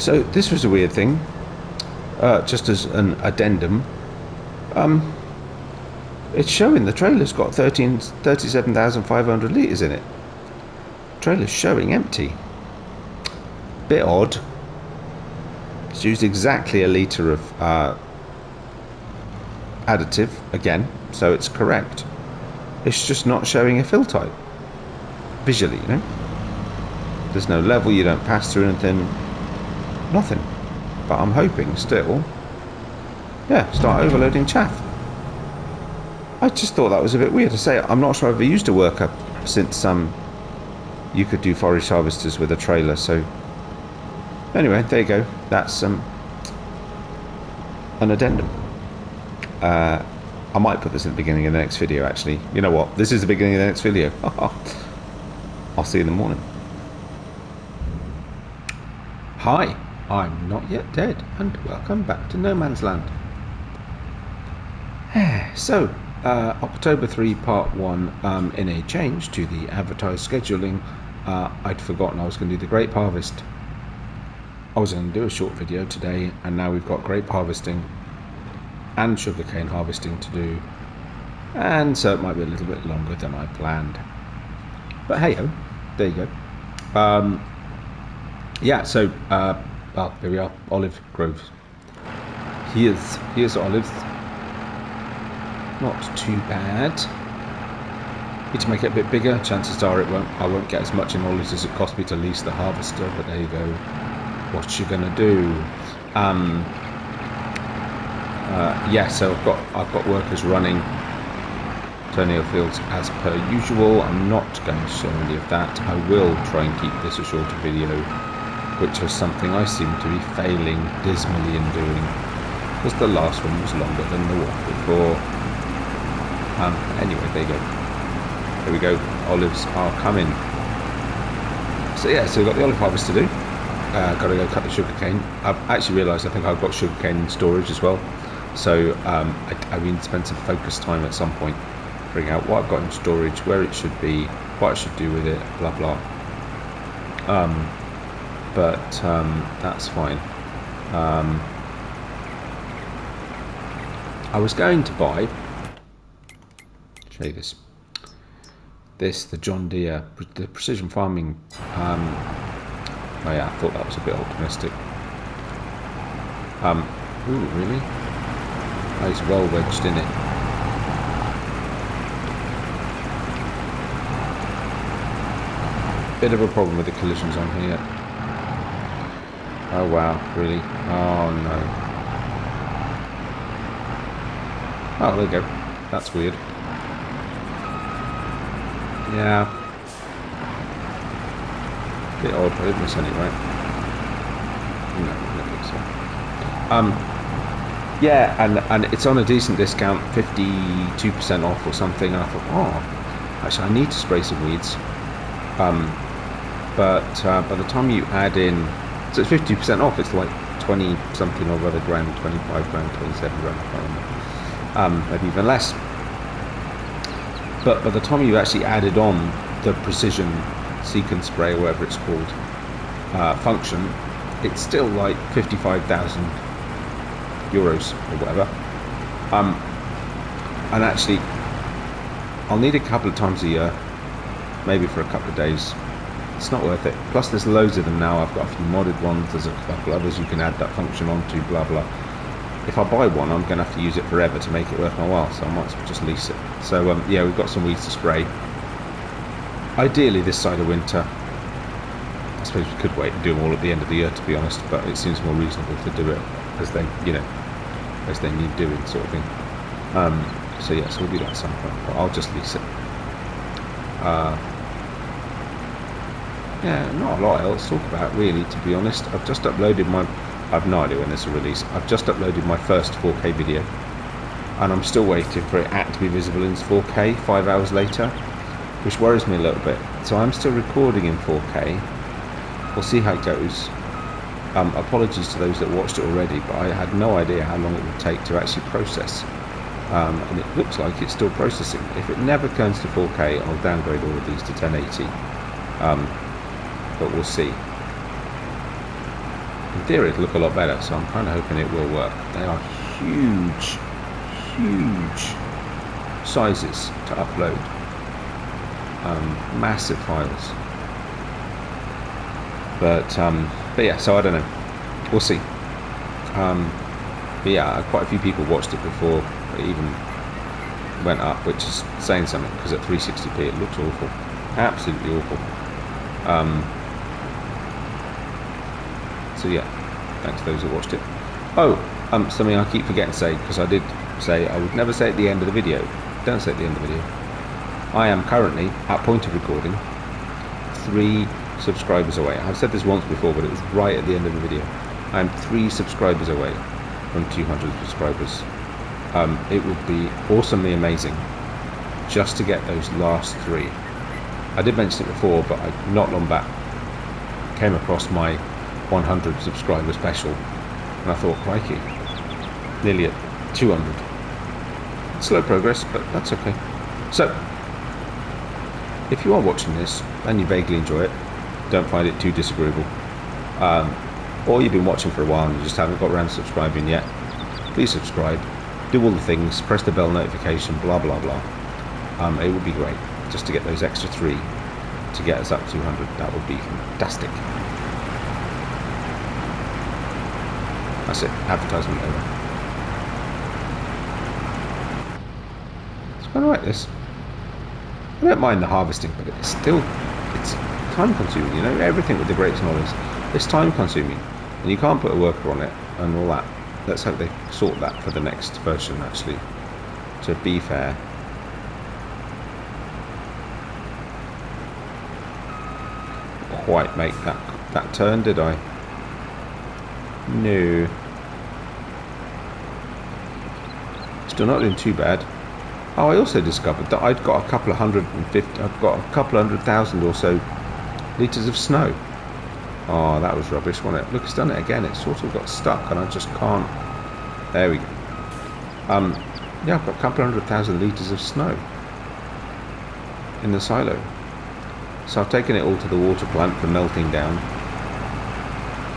So this was a weird thing. Just as an addendum, it's showing the trailer's got 37,500 litres in it. Trailer's showing empty. Bit odd. It's used exactly a litre of additive again, so it's correct. It's just not showing a fill type visually, you know. There's no level, you don't pass through anything, nothing. But I'm hoping still, yeah, start overloading chaff. I just thought that was a bit weird to say. I'm not sure I've ever used a worker since you could do forage harvesters with a trailer. So anyway, there you go. That's an addendum. I might put this at the beginning of the next video, actually. You know what? This is the beginning of the next video. I'll see you in the morning. Hi, I'm not yet dead, and welcome back to No Man's Land. So, October 3 Part 1, in a change to the advertised scheduling, I'd forgotten I was going to do the grape harvest. I was going to do a short video today, and now we've got grape harvesting and sugarcane harvesting to do, and so it might be a little bit longer than I planned. But hey ho, there you go. Yeah, so well, there we are, olive groves. Here's olives. Not too bad. Need to make it a bit bigger. Chances are I won't get as much in olives as it cost me to lease the harvester, but there you go. What you gonna do? Yeah, so I've got workers running Turnip fields as per usual. I'm not going to show any of that. I will try and keep this a shorter video, which is something I seem to be failing dismally in doing, because the last one was longer than the one before. Anyway, there you go. Here we go. Olives are coming. So yeah, so we've got the olive harvest to do. Got to go cut the sugarcane. I've actually realised I think I've got sugarcane in storage as well. So I need to spend some focused time at some point, figuring out what I've got in storage, where it should be, what I should do with it, blah blah. But that's fine. I was going to buy, show you this, the John Deere, the precision farming. Oh yeah, I thought that was a bit optimistic. Ooh, really? Oh, he's well wedged in it. Bit of a problem with the collisions on here. Oh wow, really? Oh no. Oh, there you go. That's weird. Yeah. Bit odd, but I didn't miss any, right? No, I don't think so. Yeah, and it's on a decent discount, 52% off or something, and I thought, oh, actually I need to spray some weeds. But by the time you add in, so it's 50% off, it's like 20 something or other grand, 25 grand, 27 grand, I can't remember. Maybe even less. But by the time you actually added on the precision sequence spray, or whatever it's called, function, it's still like 55,000 euros or whatever. And actually, I'll need a couple of times a year, maybe for a couple of days. It's not worth it. Plus there's loads of them now. I've got a few modded ones, there's a couple others you can add that function onto, blah blah. If I buy one, I'm going to have to use it forever to make it worth my while, so I might as well just lease it. So yeah, we've got some weeds to spray. Ideally this side of winter. I suppose we could wait and do them all at the end of the year, to be honest, but it seems more reasonable to do it as they, you know, as they need doing, sort of thing. So yeah, so we'll do that at some point, but I'll just lease it. Yeah, not a lot else to talk about really, to be honest. I've just uploaded my, I have no idea when this will release, I've just uploaded my first 4K video, and I'm still waiting for it to be visible in 4K 5 hours later, which worries me a little bit. So I'm still recording in 4K. We'll see how it goes. Apologies to those that watched it already, but I had no idea how long it would take to actually process. And it looks like it's still processing. If it never turns to 4K, I'll downgrade all of these to 1080. But we'll see. In theory, it'll look a lot better, so I'm kind of hoping it will work. They are huge, huge sizes to upload. Massive files. But yeah, so I don't know. We'll see. But yeah, quite a few people watched it before it even went up, which is saying something, because at 360p it looks awful. Absolutely awful. So yeah, thanks to those who watched it. Oh, something I keep forgetting to say, because I did say I would never say at the end of the video. Don't say at the end of the video. I am currently, at point of recording, 3 subscribers away. I've said this once before, but it was right at the end of the video. I'm 3 subscribers away from 200 subscribers. It would be awesomely amazing just to get those last 3. I did mention it before, but not long back came across my 100 subscriber special, and I thought, crikey, nearly at 200. Slow progress, but that's okay. So, if you are watching this and you vaguely enjoy it, don't find it too disagreeable, or you've been watching for a while and you just haven't got around to subscribing yet, please subscribe, do all the things, press the bell notification, blah blah blah. It would be great just to get those extra 3 to get us up to 200. That would be fantastic. That's it, advertisement over. It's quite alright, this. I don't mind the harvesting, but it's time consuming, you know. Everything with the grapes and olives, it's time consuming, and you can't put a worker on it and all that. Let's hope they sort that for the next version, actually, to be fair. Quite make that turn, did I? No. Still not doing too bad. Oh, I also discovered that I'd got a couple of 100,000 or so litres of snow. Oh, that was rubbish, wasn't it? Look, it's done it again. It sort of got stuck and I just can't. There we go. Yeah, I've got a couple of 100,000 litres of snow in the silo. So I've taken it all to the water plant for melting down.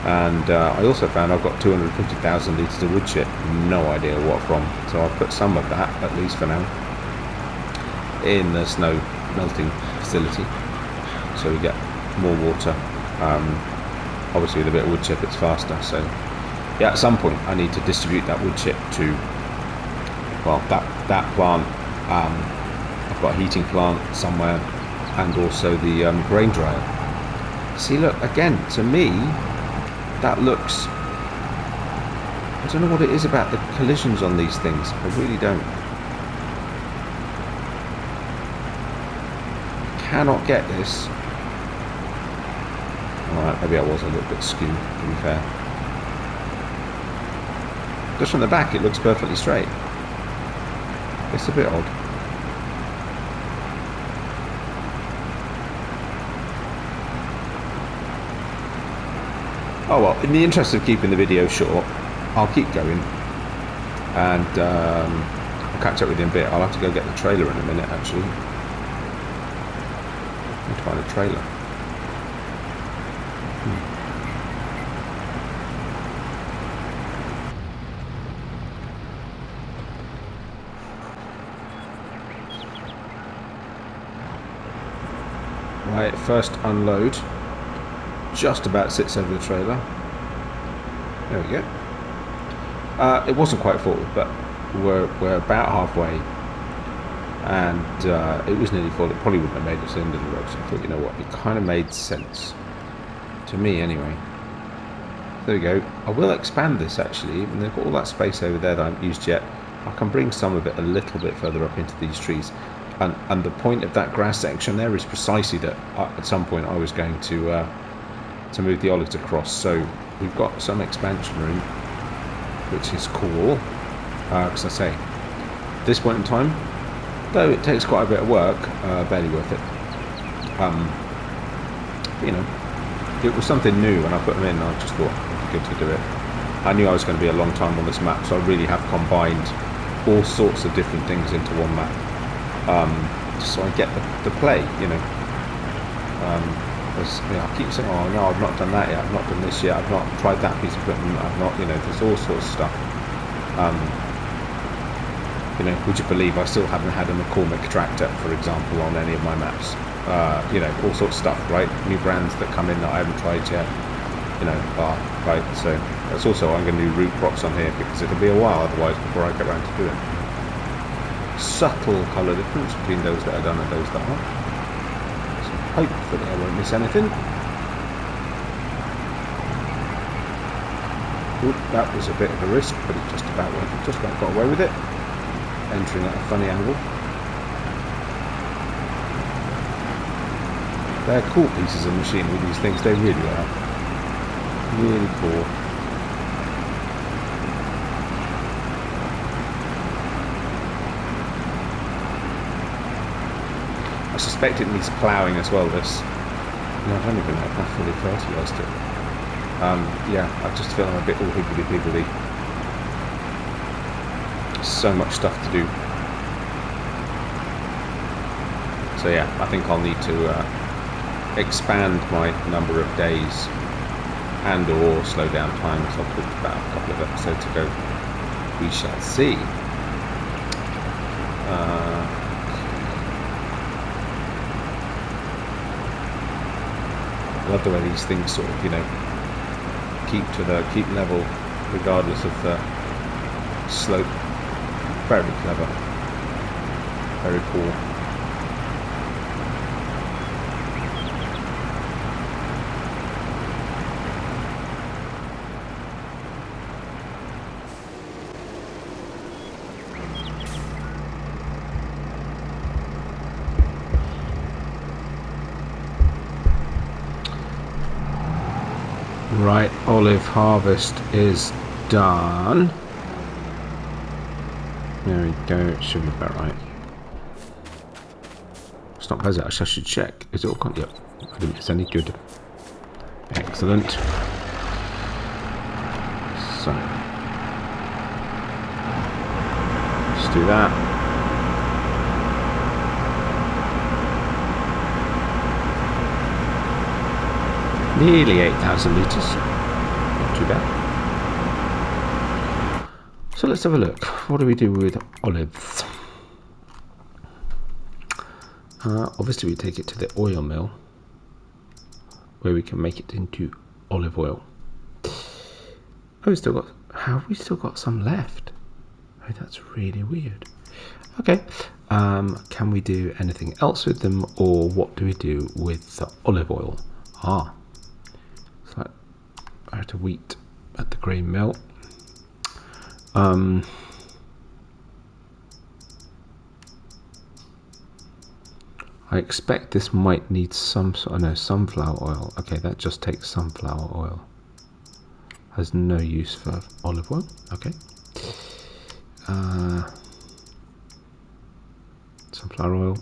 And I also found I've got 250,000 litres of wood chip. No idea what from. So I'll put some of that, at least for now, in the snow melting facility. So we get more water. Obviously with a bit of wood chip it's faster. So yeah, at some point I need to distribute that wood chip to, well, that plant. I've got a heating plant somewhere, and also the grain dryer. See, look, again, to me, that looks... I don't know what it is about the collisions on these things. I really don't. Cannot get this. Alright, maybe I was a little bit skewed, to be fair. Just from the back, it looks perfectly straight. It's a bit odd. Oh well, in the interest of keeping the video short, I'll keep going, and I'll catch up with you in a bit. I'll have to go get the trailer in a minute, actually. I need to find a trailer. Right, first unload. Just about sits over the trailer. There we go. It wasn't quite full, but we're about halfway, and it was nearly full. It probably wouldn't have made it to the end of the road, so I thought, you know what, it kind of made sense to me anyway. There we go. I will expand this, actually, and they've got all that space over there that I haven't used yet. I can bring some of it a little bit further up into these trees, and the point of that grass section there is precisely that at some point I was going to move the olives across. So we've got some expansion room, which is cool, because I say, at this point in time, though it takes quite a bit of work, barely worth it. You know, it was something new when I put them in. I just thought it'd be good to do it. I knew I was going to be a long time on this map, so I really have combined all sorts of different things into one map, just so I get the play, you know. Because I keep saying, oh no, I've not done that yet, I've not done this yet, I've not tried that piece of equipment, I've not, there's all sorts of stuff. Would you believe I still haven't had a McCormick tractor, for example, on any of my maps? All sorts of stuff, right? New brands that come in that I haven't tried yet, right? So that's also why I'm going to do root props on here, because it'll be a while otherwise before I get around to do it. Subtle colour difference between those that are done and those that aren't. So hopefully I won't miss anything. Ooh, that was a bit of a risk, but it just about got away with it. Entering at a funny angle. They're cool pieces of machinery, these things, they really are. Really cool. I suspect it needs ploughing as well, this. I don't even know if I've fully fertilised it. I just feel I'm a bit all higgledy-piggledy. So much stuff to do. So yeah, I think I'll need to expand my number of days and or slow down time, as I've talked about a couple of episodes ago. We shall see. I love the way these things sort of, keep level regardless of the slope. Very clever. Very cool. Right, olive harvest is done. There we go, it should be about right. It's not bad, actually, I should check. Is it all gone? Yep, I didn't miss any. Good. Excellent. So, let's do that. Nearly 8,000 litres. Not too bad. So let's have a look. What do we do with olives? Obviously we take it to the oil mill, where we can make it into olive oil. Oh, have we still got some left? Oh, that's really weird. Okay. Can we do anything else with them, or what do we do with the olive oil? It's like out of wheat at the grain mill. I expect this might need some sort of, no, sunflower oil. Okay, that just takes sunflower oil. Has no use for olive oil. Okay. Sunflower oil.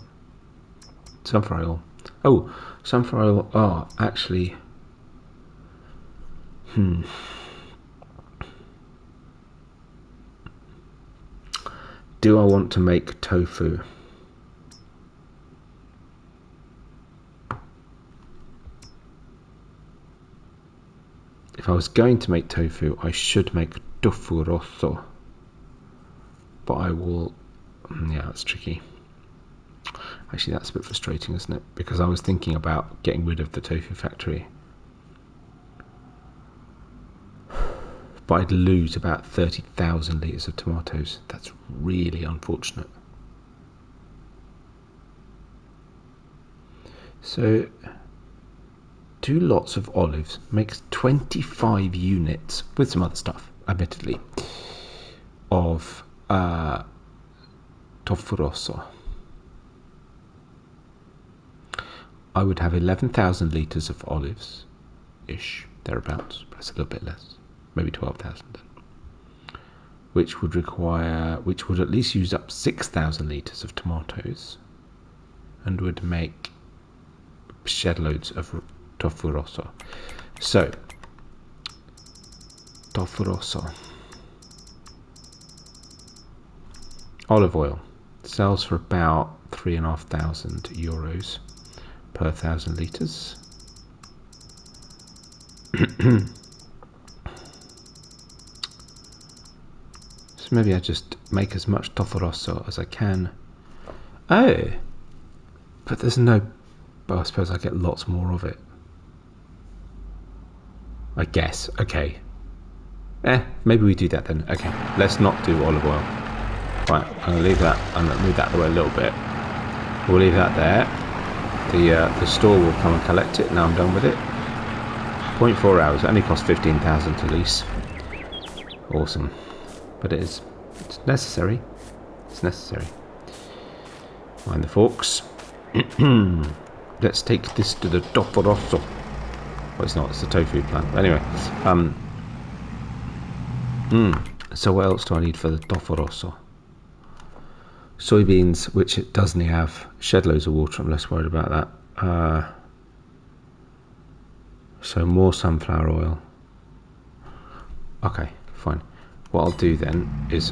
Sunflower oil. Oh, sunflower oil. Oh, actually. Do I want to make tofu? If I was going to make tofu, I should make tofu rosso. But I will... Yeah, that's tricky. Actually, that's a bit frustrating, isn't it? Because I was thinking about getting rid of the tofu factory. But I'd lose about 30,000 litres of tomatoes. That's really unfortunate. So, 2 lots of olives makes 25 units, with some other stuff, admittedly, of tofu rosso. I would have 11,000 litres of olives-ish, thereabouts, but it's a little bit less. Maybe 12,000 then, which would at least use up 6,000 litres of tomatoes, and would make shed loads of tofu rosso. So, tofu rosso, olive oil sells for about €3,500 per 1,000 litres. So maybe I just make as much toffa rosso as I can. Oh, but there's no. But I suppose I get lots more of it. I guess. Okay. Maybe we do that then. Okay. Let's not do olive oil. Right. I'm gonna leave that. I'm gonna move that away a little bit. We'll leave that there. The store will come and collect it. Now I'm done with it. 0.4 hours. It only costs 15,000 to lease. Awesome. But it's necessary. It's necessary. Mind the forks. Let's take this to the toffa rosso. Well, it's not. It's the tofu plant. But anyway. So what else do I need for the toffa rosso? Soybeans, which it doesn't have. Shed loads of water. I'm less worried about that. So more sunflower oil. Okay, fine. What I'll do then is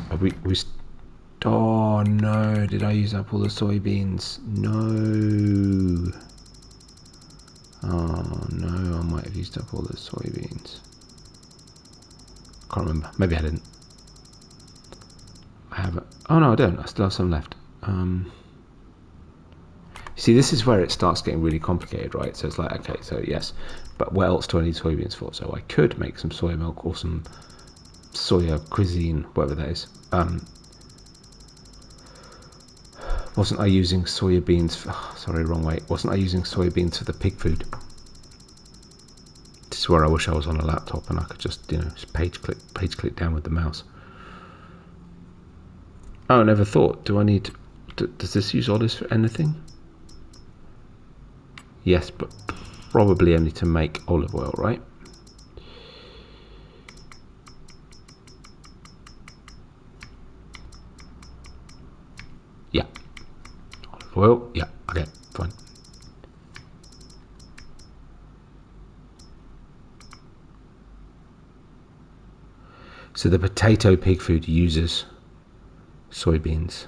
oh no, did I use up all the soybeans? No. Oh no, I might have used up all the soybeans. Can't remember. Maybe I didn't. I haven't. Oh no, I don't. I still have some left. See, this is where it starts getting really complicated, right? So it's like, okay, so yes, but what else do I need soybeans for? So I could make some soy milk or some soya cuisine, whatever that is. Wasn't I using soybeans for, sorry, wrong way. Wasn't I using soybeans for the pig food? This is where I wish I was on a laptop and I could just, just page click down with the mouse. Oh, I never thought. Do I need, does this use olives for anything? Yes, but probably only to make olive oil, right? Yeah. Olive oil, yeah, okay, fine. So the potato pig food uses soybeans,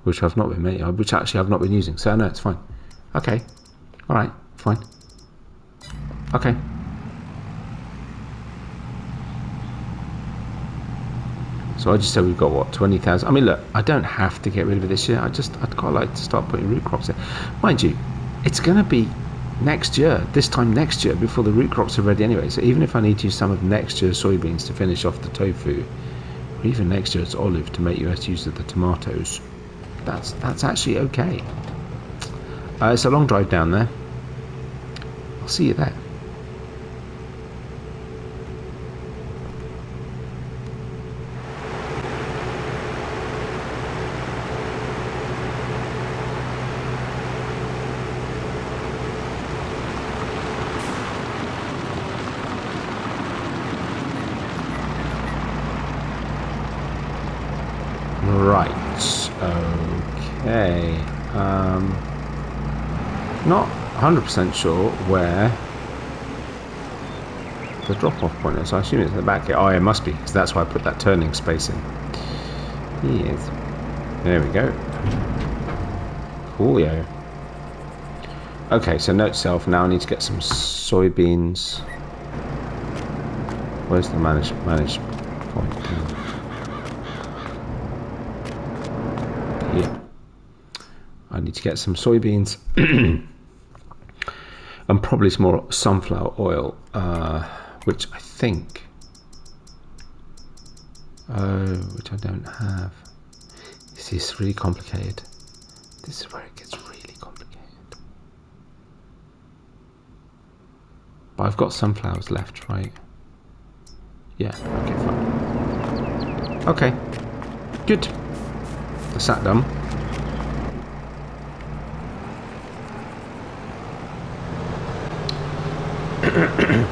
which I've not been making, which actually I've not been using. So no, it's fine. Okay, all right, fine. Okay. So I just said we've got what, 20,000. I mean, look, I don't have to get rid of it this year. I'd quite like to start putting root crops in. Mind you, it's going to be next year, this time next year, before the root crops are ready anyway. So even if I need to use some of next year's soybeans to finish off the tofu, or even next year's olive to make US use of the tomatoes, that's actually okay. It's a long drive down there. I'll see you there. Right, okay. Not 100% sure where the drop-off point is. I assume it's in the back here. Oh, it must be, because that's why I put that turning space in. Yes. There we go. Coolio. Okay, so note self. Now I need to get some soybeans. Where's the manage point? Yeah. I need to get some soybeans and probably some more sunflower oil, which I think, which I don't have. You see, it's really complicated. This is where it gets really complicated. But I've got sunflowers left, right? Yeah, okay, fine. Okay, good. That's that done.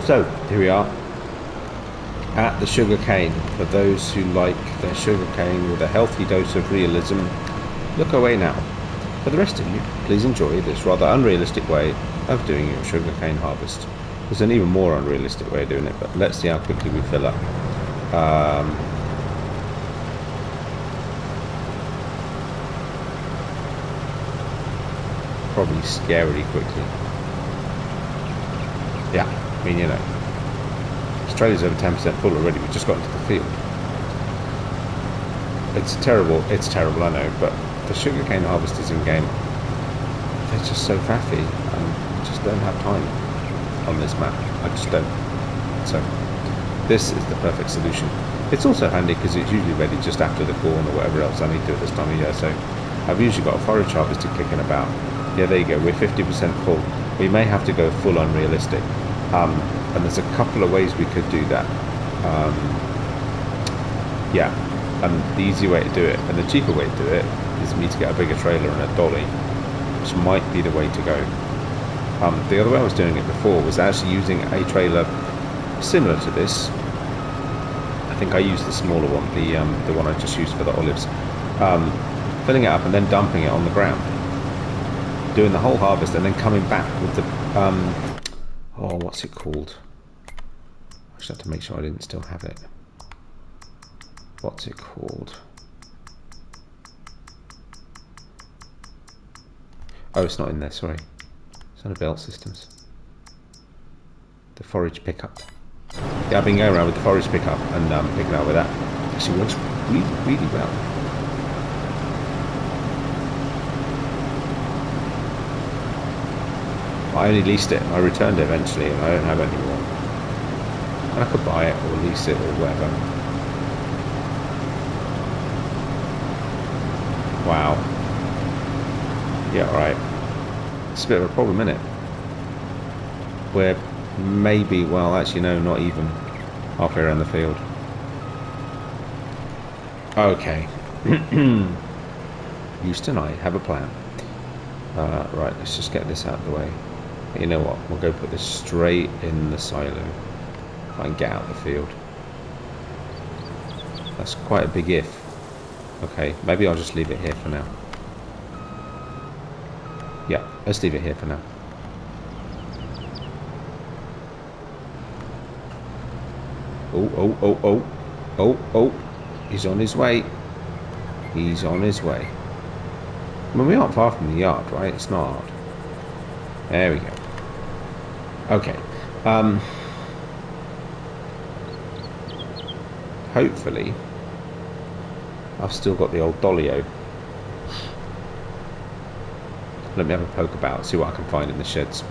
So here we are at the sugar cane. For those who like their sugar cane with a healthy dose of realism, look away now. For the rest of you, please enjoy this rather unrealistic way of doing your sugar cane harvest. There's an even more unrealistic way of doing it, but let's see how quickly we fill up. Probably scarily quickly. Yeah, I mean, you know, Australia's over 10% full already. We just got into the field. It's terrible, I know, but the sugarcane harvesters in game, they're just so faffy, and I just don't have time on this map. I just don't. So this is the perfect solution. It's also handy because it's usually ready just after the corn or whatever else I need to at this time of year. So I've usually got a forage harvester kicking about. Yeah, there you go. We're 50% full. We may have to go full unrealistic. And there's a couple of ways we could do that. Yeah, and the easy way to do it and the cheaper way to do it is me to get a bigger trailer and a dolly, which might be the way to go. The other way I was doing it before was actually using a trailer similar to this. I think I used the smaller one, the one I just used for the olives, filling it up and then dumping it on the ground, doing the whole harvest, and then coming back with the oh, what's it called? I just have to make sure I didn't still have it. What's it called? Oh, it's not in there, sorry. It's on the belt systems. The forage pickup. Yeah, I've been going around with the forage pickup and picking up with that. Actually works really, really well. I only leased it. I returned it eventually, and I don't have it anymore. And I could buy it or lease it or whatever. Wow. Yeah, alright. It's a bit of a problem, isn't it? We're maybe, well, actually, no, not even halfway around the field. Okay. Houston, I have a plan. Right, let's just get this out of the way. You know what? We'll go put this straight in the silo. If I can get out the field. That's quite a big if. Okay, maybe I'll just leave it here for now. Yeah, let's leave it here for now. Oh, oh, oh, oh. Oh, oh. He's on his way. He's on his way. I mean, we aren't far from the yard, right? It's not hard. There we go. Okay. Hopefully, I've still got the old Dolio. Let me have a poke about, see what I can find in the sheds.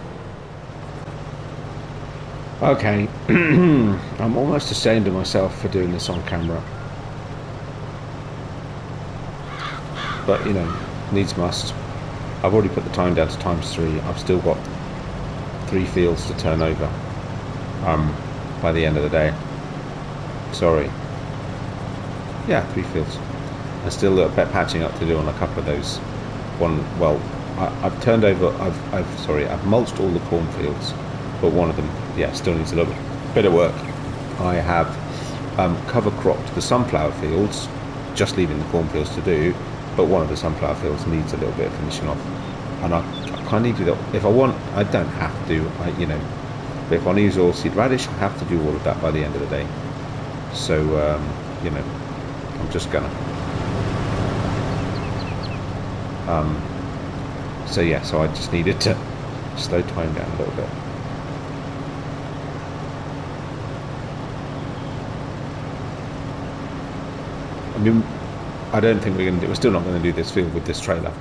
Okay. I'm almost ashamed of myself for doing this on camera. But, you know, needs must. I've already put the time down to ×3. I've still got 3 fields to turn over by the end of the day. Sorry. Yeah, 3 fields. There's still a bit patching up to do on a couple of those. Well, I've turned over. I've mulched all the cornfields, but one of them, yeah, still needs a little bit of work. I have cover cropped the sunflower fields, just leaving the cornfields to do. But one of the sunflower fields needs a little bit of finishing off, and I kind of need to do that. If I want, I don't have to, you know, but if I want to use oilseed radish, I have to do all of that by the end of the day. So, you know, I'm just gonna. So yeah, so I just needed to slow time down a little bit. I mean, I don't think we're still not going to do this field with this trailer.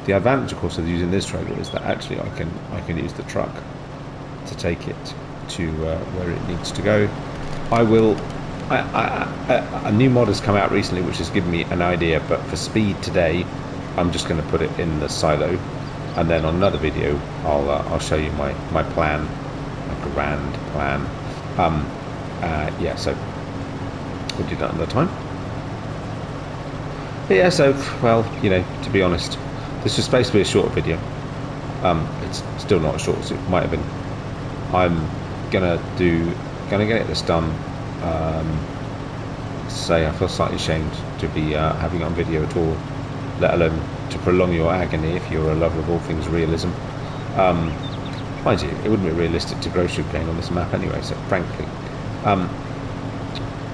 The advantage, of course, of using this trailer is that actually I can use the truck to take it to where it needs to go. I will. A new mod has come out recently, which has given me an idea, but for speed today, I'm just going to put it in the silo, and then on another video, I'll show you my plan, my grand plan. Yeah, so we'll do that another time. But yeah, so, well, you know, to be honest, this was supposed to be a short video. It's still not short, as it might have been. I'm gonna get this done. Say I feel slightly ashamed to be having it on video at all, let alone to prolong your agony if you're a lover of all things realism. Mind you, it wouldn't be realistic to grow sugarcane on this map anyway, so frankly.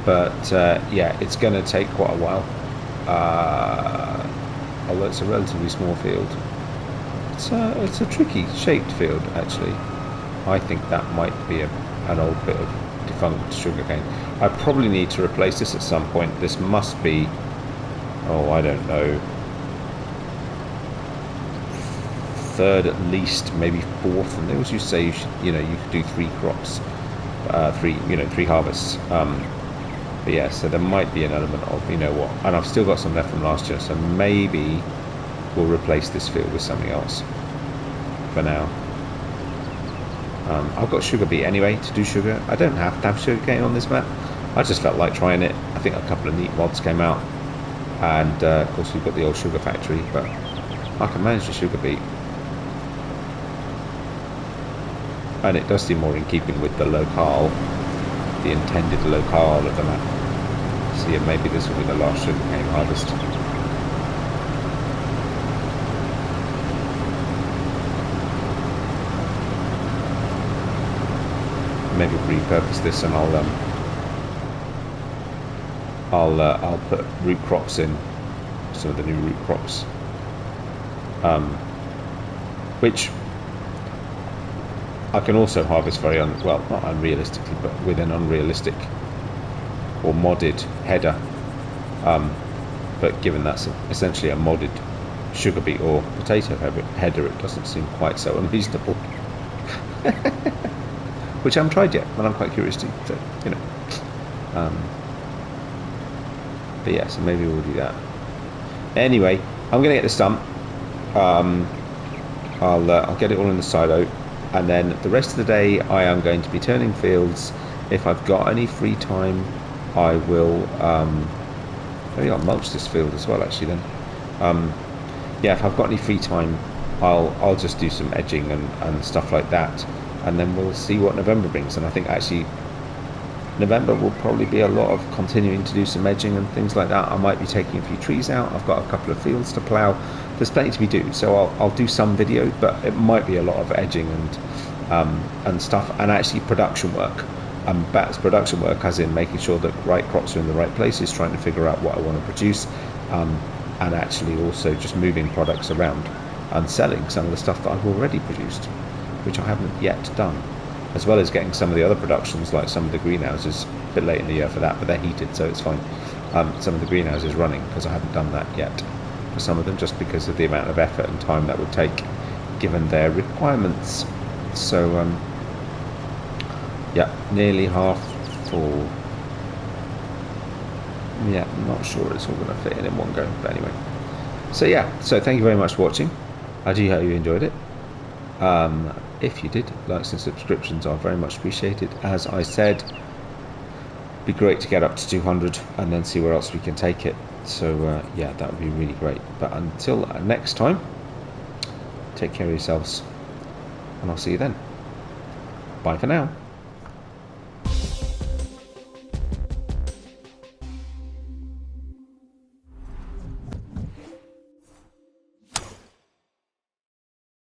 But yeah, it's going to take quite a while. Although it's a relatively small field. It's a tricky shaped field, actually. I think that might be an old bit of defunct sugarcane. I probably need to replace this at some point. This must be, oh, I don't know, third at least, maybe fourth. And they always used to say you should, you could do 3 crops, 3 harvests. But yeah, so there might be an element of, you know what, and I've still got some left from last year, so maybe we'll replace this field with something else for now. I've got sugar beet anyway to do sugar. I don't have to have sugar cane on this map. I just felt like trying it. I think a couple of neat mods came out, and of course we've got the old sugar factory, but I can manage the sugar beet. And it does seem more in keeping with the locale, the intended locale of the map. So yeah, maybe this will be the last sugar cane harvest. Maybe repurpose this, and I'll put root crops in, some of the new root crops, which I can also harvest very well, not unrealistically, but with an unrealistic or modded header. But given that's essentially a modded sugar beet or potato header, it doesn't seem quite so unreasonable. Which I haven't tried yet, but I'm quite curious to, so, you know. But yeah, so maybe we'll do that. Anyway, I'm going to get this done. I'll get it all in the silo, and then the rest of the day I am going to be turning fields. If I've got any free time, I will. Maybe I'll mulch this field as well. Actually, then, yeah, if I've got any free time, I'll just do some edging and stuff like that. And then we'll see what November brings. And I think actually November will probably be a lot of continuing to do some edging and things like that. I might be taking a few trees out. I've got a couple of fields to plough. There's plenty to be do. So I'll do some video, but it might be a lot of edging and stuff, and actually production work. That's production work as in making sure that right crops are in the right places, trying to figure out what I want to produce, and actually also just moving products around and selling some of the stuff that I've already produced, which I haven't yet done, as well as getting some of the other productions, like some of the greenhouses, a bit late in the year for that, but they're heated, so it's fine. Some of the greenhouses running, because I haven't done that yet for some of them, just because of the amount of effort and time that would take, given their requirements. So, yeah, nearly half full. Yeah, I'm not sure it's all going to fit in one go, but anyway. So yeah, so thank you very much for watching. I do hope you enjoyed it. If you did, likes and subscriptions are very much appreciated. As I said, it'd be great to get up to 200 and then see where else we can take it. So yeah, that would be really great. But until next time, take care of yourselves, and I'll see you then. Bye for now.